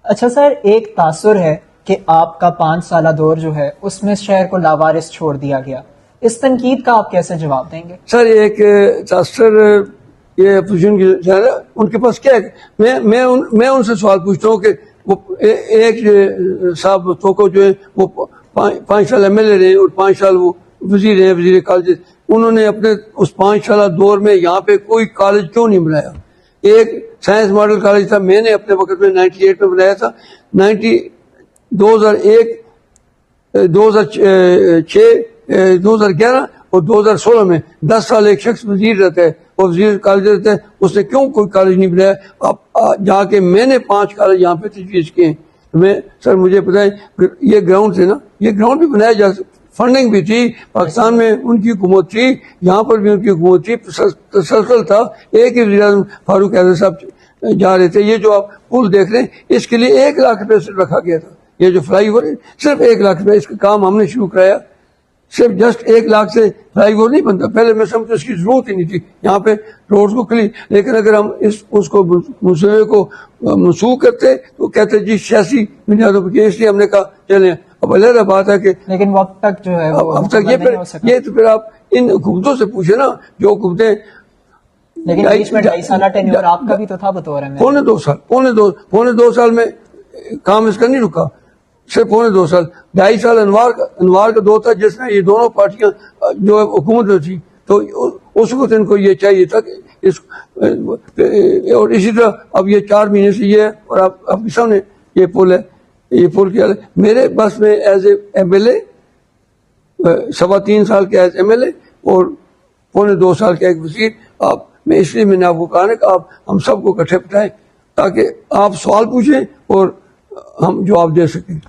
اچھا سر، ایک تاثر ہے کہ آپ کا 5 سالہ دور جو ہے اس میں شہر کو لاوارث چھوڑ دیا گیا، اس تنقید کا آپ کیسے جواب دیں گے؟ سر ایک تاثر یہ اپوزیشن کی ان کے پاس کیا ہے، میں ان سے سوال پوچھتا ہوں کہ وہ ایک صاحب توکو جو ہے وہ 5 سال ایم ایل اے رہے اور 5 سال وہ وزیر ہیں، وزیر کالج، انہوں نے اپنے اس 5 سالہ دور میں یہاں پہ کوئی کالج کیوں نہیں بنایا؟ ایک سائنس ماڈل کالج تھا، میں نے اپنے وقت میں 98 میں بنایا تھا، 2001 2006 2011 اور 2016 میں 10 سال ایک شخص وزیر رہتا ہے اور وزیر کالج رہتا ہے، اس نے کیوں کوئی کالج نہیں بنایا؟ اب جا کے میں نے 5 کالج یہاں پہ تجویز کیے ہیں۔ سر مجھے بتائیں، یہ گراؤنڈ تھے نا، یہ گراؤنڈ بھی بنایا جا سکتا، فنڈنگ بھی تھی، پاکستان میں ان کی حکومت تھی، یہاں پر بھی ان کی حکومت تھی، تسلسل تھا، ایک ہی وزیر اعظم فاروق اعظم صاحب جا رہے تھے۔ یہ جو آپ پل دیکھ رہے ہیں اس کے لیے 1 لاکھ روپے صرف رکھا گیا تھا، یہ جو فلائی اوور ہے صرف 1 لاکھ روپے، اس کا کام ہم نے شروع کرایا، صرف جسٹ 1 لاکھ سے فلائی اوور نہیں بنتا، پہلے میں سمجھتا اس کی ضرورت ہی نہیں تھی یہاں پہ روڈز کو کھلی، لیکن اگر ہم اس کو مسئلے کو منسوخ کرتے تو کہتے جی سیاسی بنیادوں پر، اس لیے ہم نے کہا چلیں۔ اب علیحدہ بات ہے کہ لیکن وقت تک جو ہے اب تک یہ تو پھر آپ ان حکومتوں سے پوچھیں نا، جو حکومتیں، لیکن بیچ میں 2.5 سالہ ٹینیور آپ کا بھی تو تھا بطور ہے، پونے دو سال میں کام اس کا نہیں رکا، صرف پونے 2 سال، 2.5 سال انوار کا دور تھا جس میں یہ دونوں پارٹیاں جو حکومت میں تھی، تو اس وقت ان کو یہ چاہیے تھا کہ اور اسی طرح اب یہ 4 مہینے سے یہ ہے، اور آپ کے سامنے یہ پل ہے، یہ پل کیا ہے میرے بس میں as a M L A 3.25 سال کے ایز ایم ایل اے اور پونے 2 سال کا ایک وزیر، میں اس لیے میں نے آپ کو کہا کہ آپ ہم سب کو اکٹھے بٹھائیں تاکہ آپ سوال پوچھیں اور ہم جواب دے سکیں۔